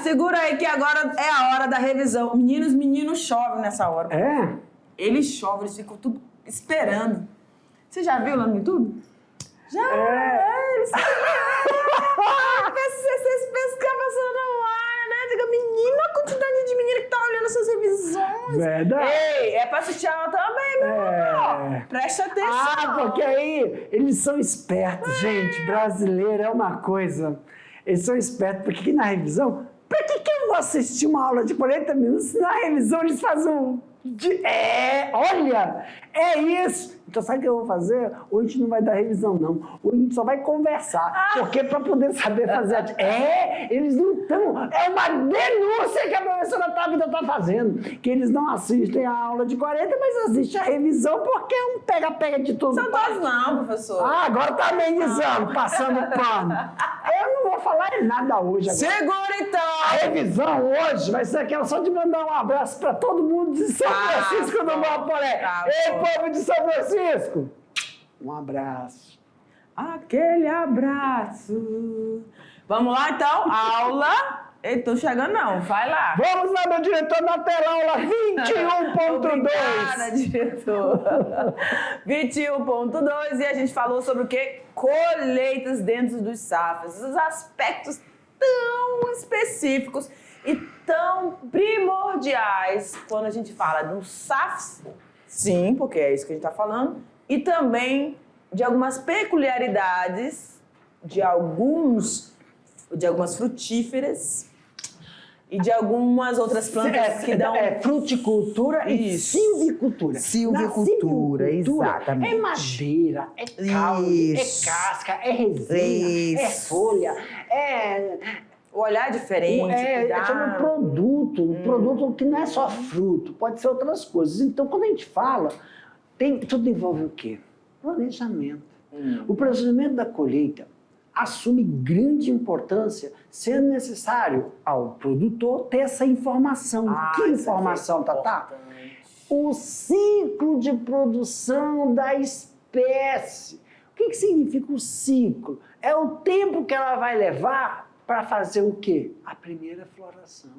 segura aí que agora é a hora da revisão. Meninos chovem nessa hora. É? Eles chovem, eles ficam tudo esperando. Você já viu lá no YouTube? Já, eles... Vocês pensam que tá passando no ar, né? Diga, menina, a quantidade de menina que tá olhando essas revisões. Verdade. Ei, é pra assistir aula também, meu irmão. Presta atenção. Ah, porque aí eles são espertos, gente. Brasileiro é uma coisa. Eles são espertos, porque aqui na revisão, pra que eu vou assistir uma aula de 40 minutos? Na revisão eles fazem olha, é isso. Então sabe o que eu vou fazer? Hoje a gente não vai dar revisão, não. Hoje a gente só vai conversar. Porque para poder saber fazer... eles não estão... É uma denúncia que a professora Tabita está fazando. Que eles não assistem a aula de 40, mas assistem a revisão porque é um pega-pega de tudo. São todos não, professor. Agora tá amenizando, passando pano. Eu não vou falar em nada hoje agora. Segura então. A revisão hoje vai ser aquela só de mandar um abraço para todo mundo de São Francisco do Guaporé. Ei, povo de São Francisco! Um abraço. Aquele abraço. Vamos lá, então? Aula. Ei, tô chegando não. Vai lá. Vamos lá, meu diretor, na tela, aula 21.2. Obrigada, diretor. 21.2 e a gente falou sobre o quê? Colheitas dentro dos SAFs. Os aspectos tão específicos e tão primordiais quando a gente fala dos SAFs. Sim, porque é isso que a gente está falando. E também de algumas peculiaridades de algumas frutíferas e de algumas outras plantas que dão... fruticultura e silvicultura. Silvicultura, exatamente. É madeira, é caule, é casca, é resina, é folha, O olhar diferente. É um produto que não é só fruto, pode ser outras coisas. Então, quando a gente fala, tudo envolve o quê? Planejamento. O planejamento da colheita assume grande importância, sendo necessário ao produtor ter essa informação. Que informação, Tatá? O ciclo de produção da espécie. O que significa o ciclo? É o tempo que ela vai levar para fazer o quê? A primeira floração.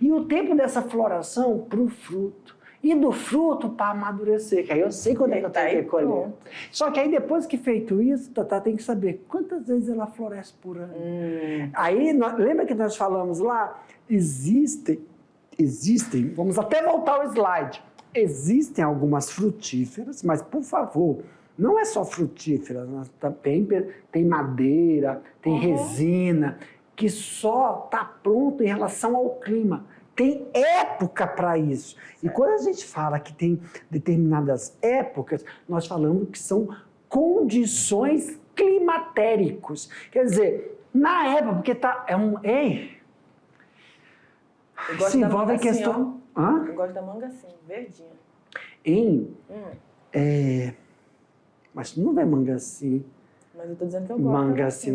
E o tempo dessa floração para o fruto. E do fruto para amadurecer, que aí eu sei quando é que eu tenho que colher. Só que aí depois que feito isso, Tatá tem que saber quantas vezes ela floresce por ano. Aí, lembra que nós falamos lá? Existem, vamos até voltar ao slide. Existem algumas frutíferas, mas por favor, não é só frutífera, tem madeira, tem resina, que só está pronto em relação ao clima. Tem época para isso. E quando a gente fala que tem determinadas épocas, nós falamos que são condições climatéricos. Quer dizer, na época, porque tá... Eu gosto se da envolve manga a questão... assim, Eu gosto da manga assim, verdinha. Mas não é manga assim. Mas eu tô dizendo que eu gosto. Manga assim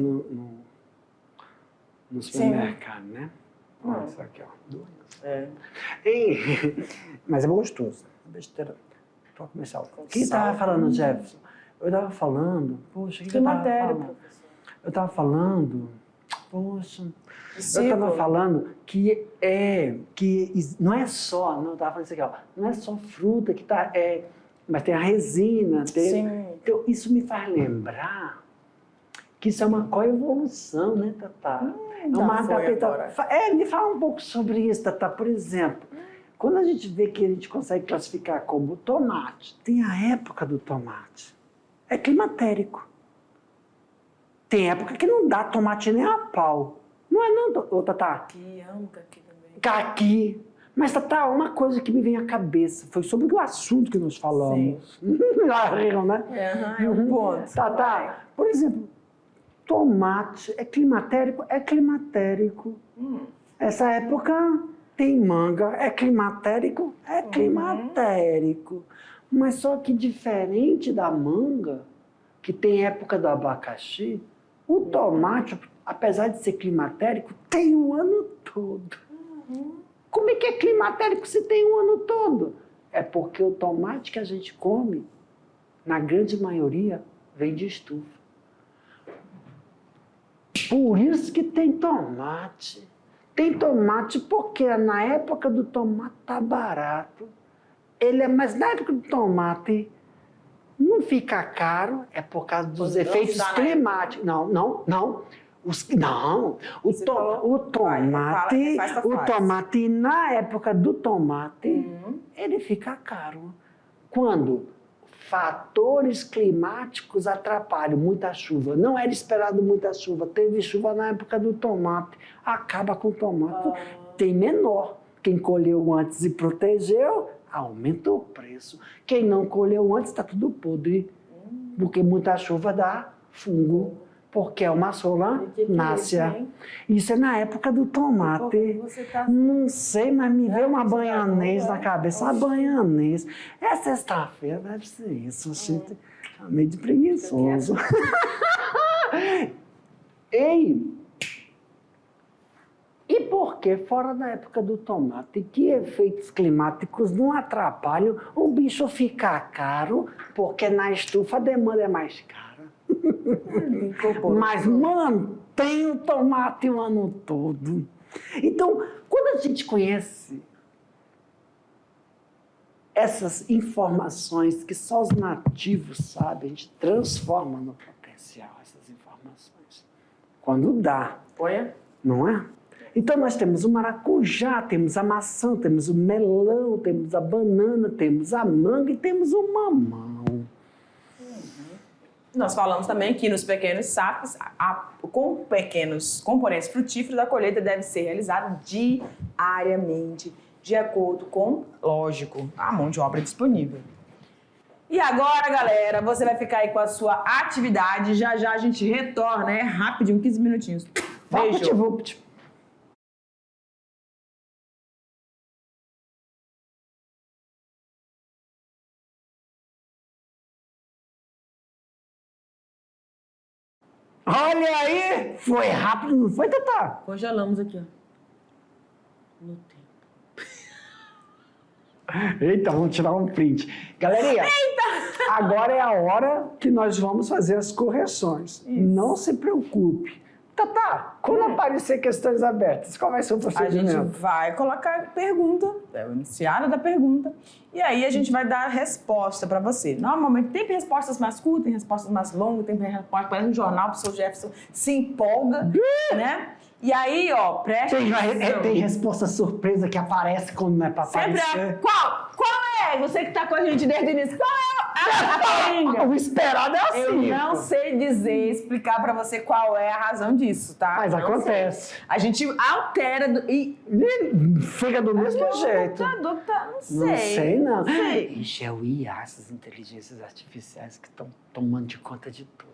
no supermercado, né? Olha isso aqui, ó. Mas é gostoso. Besteira. Para começar. O que estava falando, Jefferson? Eu estava falando... Poxa, o que eu estava falando? Eu estava falando... Poxa... Eu estava falando que não é só... Não, eu estava falando isso aqui, ó. Não é só fruta que está... mas tem a resina. Então, isso me faz lembrar que isso é uma coevolução, né, Tatá? Me fala um pouco sobre isso, Tatá. Por exemplo, quando a gente vê que a gente consegue classificar como tomate, tem a época do tomate. É climatérico. Tem época que não dá tomate nem a pau. Não é não, Tatá? Aqui, amo caqui também. Caqui. Mas, Tatá, uma coisa que me vem à cabeça foi sobre o assunto que nós falamos. Já riram, né? É um ponto. Tatá, por exemplo, tomate é climatérico? É climatérico. Essa época tem manga, é climatérico? É climatérico. Mas só que diferente da manga, que tem época do abacaxi, o tomate, apesar de ser climatérico, tem o ano todo. Como é que é climatérico se tem o ano todo? É porque o tomate que a gente come, na grande maioria, vem de estufa. Por isso que tem tomate. Tem tomate porque na época do tomate tá barato. Mas na época do tomate não fica caro, é por causa dos efeitos climáticos. Não. O tomate, na época do tomate, ele fica caro. Quando fatores climáticos atrapalham muita chuva. Não era esperado muita chuva. Teve chuva na época do tomate. Acaba com o tomate. Tem menor. Quem colheu antes e protegeu, aumentou o preço. Quem não colheu antes, está tudo podre. Porque muita chuva dá fungo. Porque é uma solanácea. Isso é na época do tomate. Não sei, mas me veio uma banhanês na cabeça. Uma banhanês. É sexta-feira, deve ser isso. Gente, tá meio de preguiçoso. Ei! E por que, fora da época do tomate, que efeitos climáticos não atrapalham o bicho ficar caro? Porque na estufa a demanda é mais cara. Mas mantém o tomate o ano todo. Então, quando a gente conhece essas informações que só os nativos sabem, a gente transforma no potencial essas informações. Quando dá, não é? Então, nós temos o maracujá, temos a maçã, temos o melão, temos a banana, temos a manga e temos o mamão. Nós falamos também que nos pequenos sacos, com pequenos componentes frutíferos, a colheita deve ser realizada diariamente, de acordo com, lógico, a mão de obra disponível. E agora, galera, você vai ficar aí com a sua atividade. Já já a gente retorna, rapidinho, 15 minutinhos. Beijo. Olha aí! Foi rápido, não foi, Tatá? Congelamos aqui, ó. No tempo. Eita, vamos tirar um print. Galerinha, agora é a hora que nós vamos fazer as correções. Isso. Não se preocupe. Tatá, quando aparecer questões abertas, qual vai ser o procedimento? A gente vai colocar a pergunta, o enunciado da pergunta, e aí a gente vai dar a resposta para você. Normalmente tem respostas mais curtas, tem respostas mais longas, tem respostas, parece um jornal, o professor Jefferson se empolga, né? E aí, ó, presta atenção. Tem resposta surpresa que aparece quando não é para aparecer. Sempre qual é? Você que tá com a gente desde o início, qual é a coringa? O esperado é assim. Eu não sei explicar pra você qual é a razão disso, tá? Mas não acontece. Sei. A gente altera e fica do mesmo jeito. Não sei. Não sei, não. Não sei. Ixi, é o IA, essas inteligências artificiais que estão tomando de conta de tudo.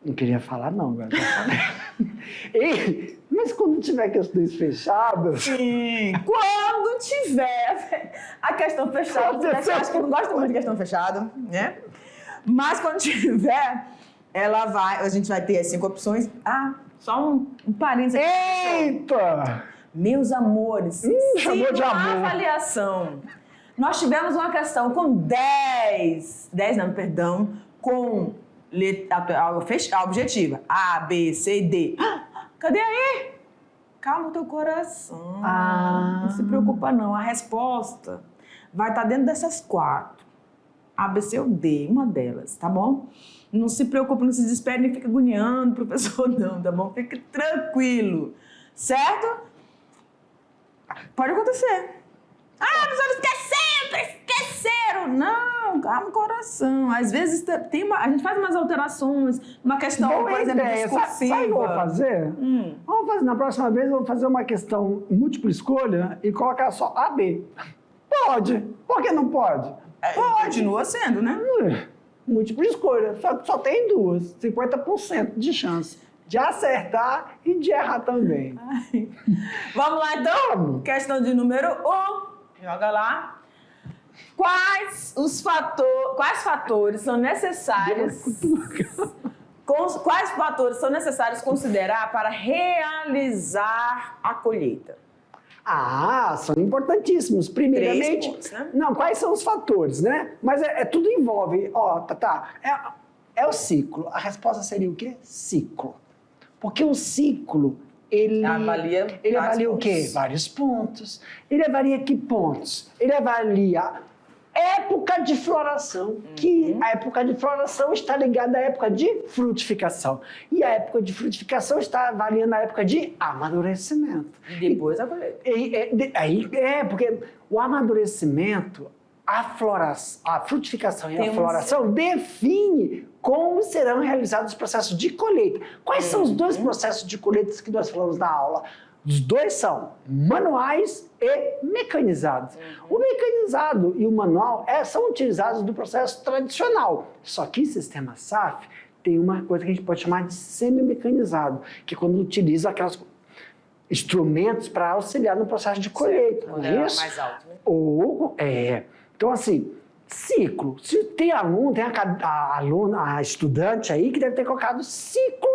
Não queria falar, não, agora já falei. Ei, mas quando tiver questões fechadas... Sim, quando tiver a questão fechada, eu acho que eu não gosto muito de questão fechada, né? Mas quando tiver, a gente vai ter as 5 opções. Só um parênteses aqui. Eita! Meus amores, chamou de amor. Avaliação. Nós tivemos uma questão com 10 não, perdão, com... a objetiva. A, B, C, D. Cadê aí? Calma o teu coração. Não se preocupa, não. A resposta vai estar dentro dessas 4. A, B, C ou D, uma delas, tá bom? Não se preocupe, não se desespere, nem fica agoniando, professor, não, tá bom? Fique tranquilo, certo? Pode acontecer. Professor, esqueceram! Não, calma o coração. Às vezes a gente faz umas alterações, uma questão, por exemplo, discursiva. Sabe o que eu vou fazer? Vamos fazer? Na próxima vez eu vou fazer uma questão múltipla escolha e colocar só A, B. Pode. Por que não pode? Pode. Continua sendo, né? Múltipla escolha. Só tem 2. 50% de chance de acertar e de errar também. Vamos lá, então? Questão de número 1. Joga lá. Quais fatores são necessários? Quais fatores são necessários considerar para realizar a colheita? São importantíssimos. Primeiramente, 3 pontos, né? Não, quais são os fatores, né? Mas tudo envolve, é o ciclo. A resposta seria o quê? Ciclo. Porque o ciclo ele Avalia avalia o quê? Vários pontos. Ele avalia que pontos? Ele avalia época de floração, que a época de floração está ligada à época de frutificação. E a época de frutificação está avaliando a época de amadurecimento. E depois a colheita. Porque o amadurecimento, a frutificação e a floração define como serão realizados os processos de colheita. Quais são os dois processos de colheita que nós falamos na aula? Os dois são manuais e mecanizados. O mecanizado e o manual são utilizados no processo tradicional. Só que o sistema SAF tem uma coisa que a gente pode chamar de semi-mecanizado, que é quando utiliza aqueles instrumentos para auxiliar no processo de colheita. Quando não é isso? mais alto, né? Então, assim, ciclo. Se tem aluno, tem a aluna, a estudante aí que deve ter colocado ciclo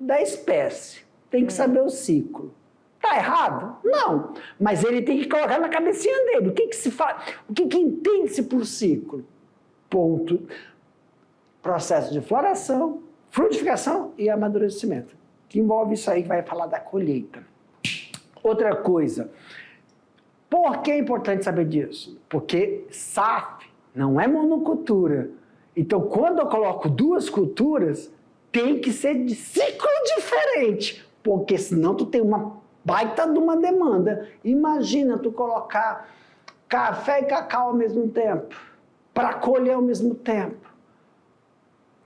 da espécie. Tem que saber o ciclo. Tá errado? Não. Mas ele tem que colocar na cabecinha dele. O que se faz? O que entende-se por ciclo? Ponto. Processo de floração, frutificação e amadurecimento. Que envolve isso aí que vai falar da colheita. Outra coisa. Por que é importante saber disso? Porque SAF não é monocultura. Então, quando eu coloco duas culturas, tem que ser de ciclo diferente. Porque senão tu tem uma baita de uma demanda. Imagina tu colocar café e cacau ao mesmo tempo, para colher ao mesmo tempo.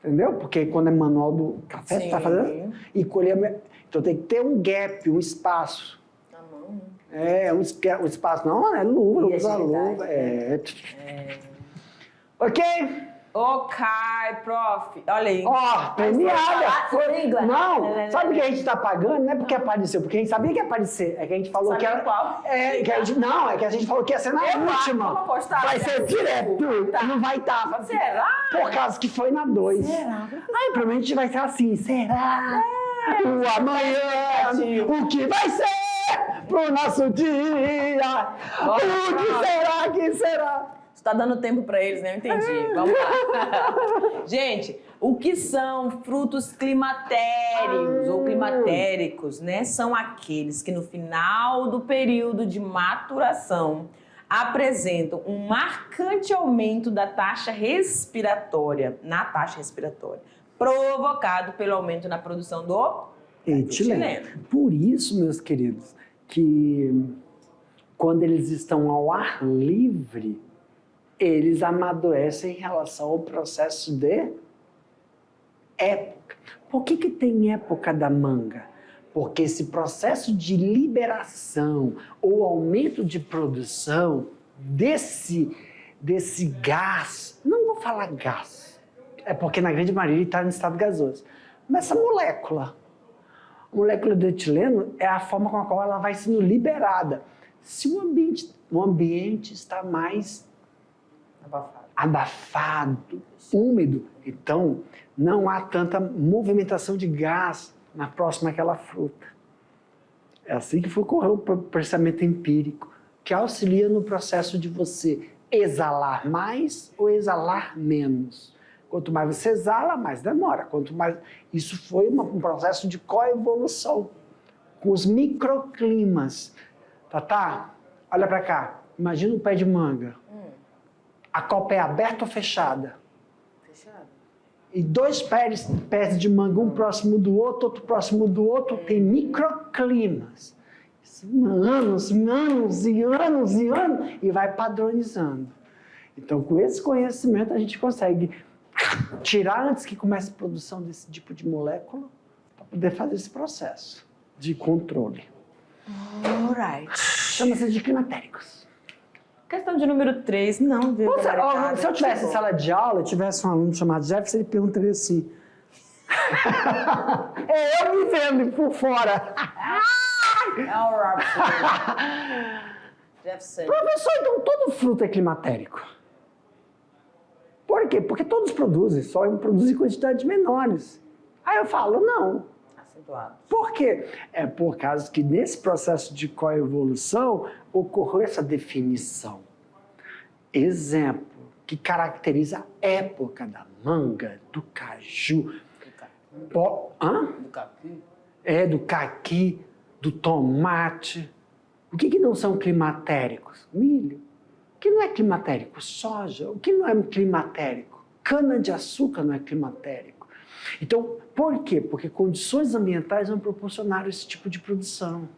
Entendeu? Porque quando é manual do café, tu tá fazendo, e colher... Então tem que ter um gap, um espaço. Na mão, né? Um espaço. Não, é luva, usa luva. Ok? Ok, prof. Olha aí. Premiada. Não, sabe o que a gente está pagando? Não é porque apareceu, porque a gente sabia que ia aparecer. É que a gente falou que era... qual? É que a gente falou que ia ser na última. Vai ser direto. Não vai estar. Será? Por causa que foi na 2. Será? Aí provavelmente vai ser assim. Será? O amanhã. O que vai ser pro nosso dia? O que será? Que será? Está dando tempo para eles, né? Eu entendi. Vamos lá. Gente, o que são frutos climatéricos ou climatéricos, né? São aqueles que no final do período de maturação apresentam um marcante aumento da taxa respiratória, provocado pelo aumento na produção do etileno. Por isso, meus queridos, que quando eles estão ao ar livre, eles amadurecem em relação ao processo de época. Por que tem época da manga? Porque esse processo de liberação ou aumento de produção desse gás, não vou falar gás, é porque na grande maioria ele está no estado gasoso, mas essa molécula, a molécula do etileno é a forma com a qual ela vai sendo liberada. Se o ambiente está mais abafado, úmido, então não há tanta movimentação de gás na próxima àquela fruta. É assim que ocorreu o processamento empírico, que auxilia no processo de você exalar mais ou exalar menos. Quanto mais você exala, mais demora. Quanto mais... Isso foi um processo de coevolução com os microclimas. Tatá, olha para cá. Imagina um pé de manga. A copa é aberta ou fechada? Fechada. E dois pés de manga, um próximo do outro próximo do outro, tem microclimas. Anos e anos, e vai padronizando. Então, com esse conhecimento, a gente consegue tirar antes que comece a produção desse tipo de molécula para poder fazer esse processo de controle. Alright. Chama-se de climatéricos. Questão de número 3, não viu? Se eu tivesse em sala de aula e tivesse um aluno chamado Jefferson, ele perguntaria assim. É eu me vendo por fora. Jefferson. Professor, então todo fruto é climatérico. Por quê? Porque todos produzem, só produzem quantidades menores. Aí eu falo, não. Acentuado. Por quê? É por causa que nesse processo de coevolução ocorreu essa definição. Exemplo que caracteriza a época da manga, do caju. Do caqui. Do caqui. do tomate. O que não são climatéricos? Milho. O que não é climatérico? Soja. O que não é climatérico? Cana-de-açúcar não é climatérico. Então, por quê? Porque condições ambientais não proporcionaram esse tipo de produção.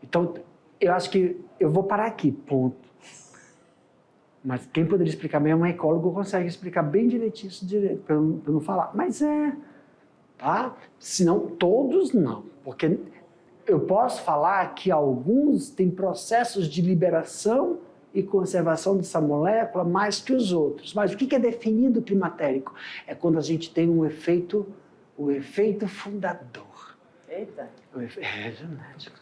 Então, eu acho que eu vou parar aqui, ponto. Mas quem poderia explicar bem é um ecólogo, consegue explicar bem direitinho isso direito, para eu não falar. Mas tá? Senão todos não. Porque eu posso falar que alguns têm processos de liberação e conservação dessa molécula mais que os outros. Mas o que é definido climatérico? É quando a gente tem o efeito fundador. Eita! É genético.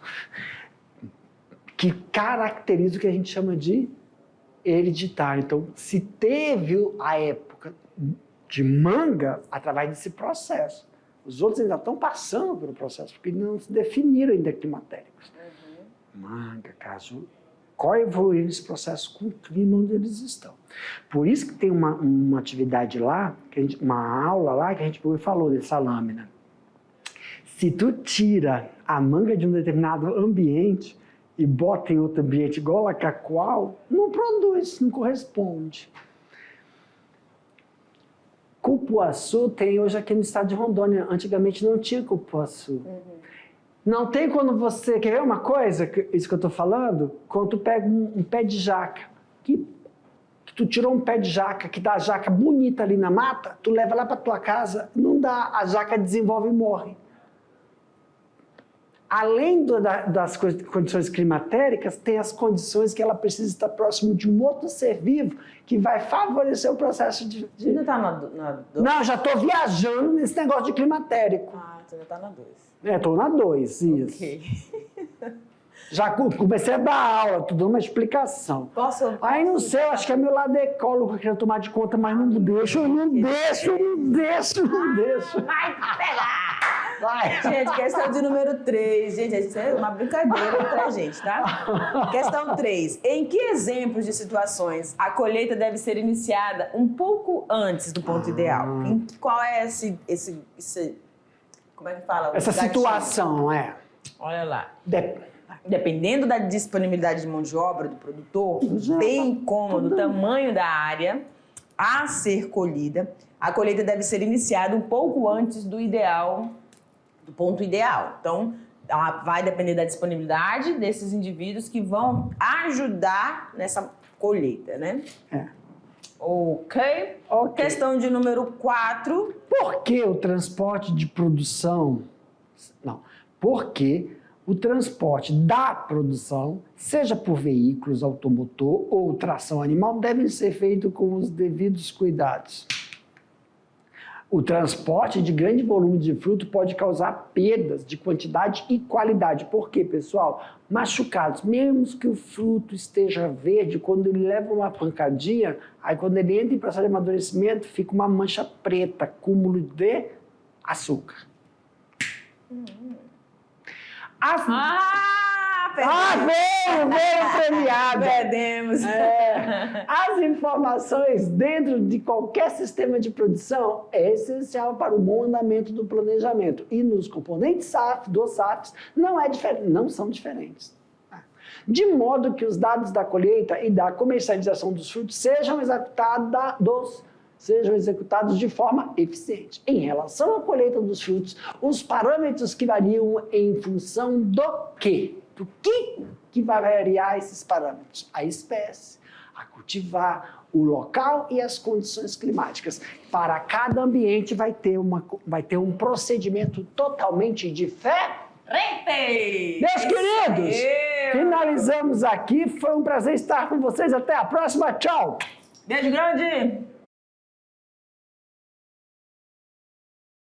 Que caracteriza o que a gente chama de hereditário. Então, se teve a época de manga através desse processo. Os outros ainda estão passando pelo processo, porque não se definiram ainda climatéricos. Manga, caju, coevoluir nesse processo com o clima onde eles estão. Por isso que tem uma atividade lá, uma aula lá, que a gente falou dessa lâmina. Se tu tira a manga de um determinado ambiente e bota em outro ambiente igual a cacoal, não produz, não corresponde. Cupuaçu tem hoje aqui no estado de Rondônia. Antigamente não tinha cupuaçu. Não tem quando você... Quer ver uma coisa? Isso que eu estou falando? Quando tu pega um pé de jaca, que tu tirou um pé de jaca, que dá a jaca bonita ali na mata, tu leva lá para tua casa, não dá, a jaca desenvolve e morre. Além das condições climatéricas, tem as condições que ela precisa estar próximo de um outro ser vivo que vai favorecer o processo de... Você ainda está na 2? Não, já estou viajando nesse negócio de climatérico. Ah, você ainda está na 2. Estou na 2, isso. Ok. Já comecei a dar aula, estou dando uma explicação. Posso? Aí não sei, eu acho que é meu lado ecólogo querendo tomar de conta, mas não deixo. Vai pegar! Vai. Gente, questão de número 3. Gente, isso é uma brincadeira entre a gente, tá? Questão 3. Em que exemplos de situações a colheita deve ser iniciada um pouco antes do ponto ideal? Qual é esse como é que fala? Essa situação, Olha lá. Dependendo da disponibilidade de mão de obra do produtor, bem como do tamanho da área a ser colhida, a colheita deve ser iniciada um pouco antes do ideal, do ponto ideal. Então, ela vai depender da disponibilidade desses indivíduos que vão ajudar nessa colheita, né? Ok. Questão de número 4. Por que o transporte de produção... Não. Por que o transporte da produção, seja por veículos, automotor ou tração animal, deve ser feito com os devidos cuidados? O transporte de grande volume de fruto pode causar perdas de quantidade e qualidade. Por quê, pessoal? Machucados, mesmo que o fruto esteja verde, quando ele leva uma pancadinha, aí quando ele entra em processo de amadurecimento, fica uma mancha preta, acúmulo de açúcar. Veio premiada! Perdemos! As informações dentro de qualquer sistema de produção é essencial para o bom andamento do planejamento. E nos componentes dos SAFs não são diferentes. De modo que os dados da colheita e da comercialização dos frutos sejam executados de forma eficiente. Em relação à colheita dos frutos, os parâmetros que variam em função do quê? Do que vai variar esses parâmetros? A espécie, a cultivar, o local e as condições climáticas. Para cada ambiente vai ter um procedimento totalmente diferente. Meus queridos, finalizamos aqui. Foi um prazer estar com vocês. Até a próxima. Tchau. Beijo grande.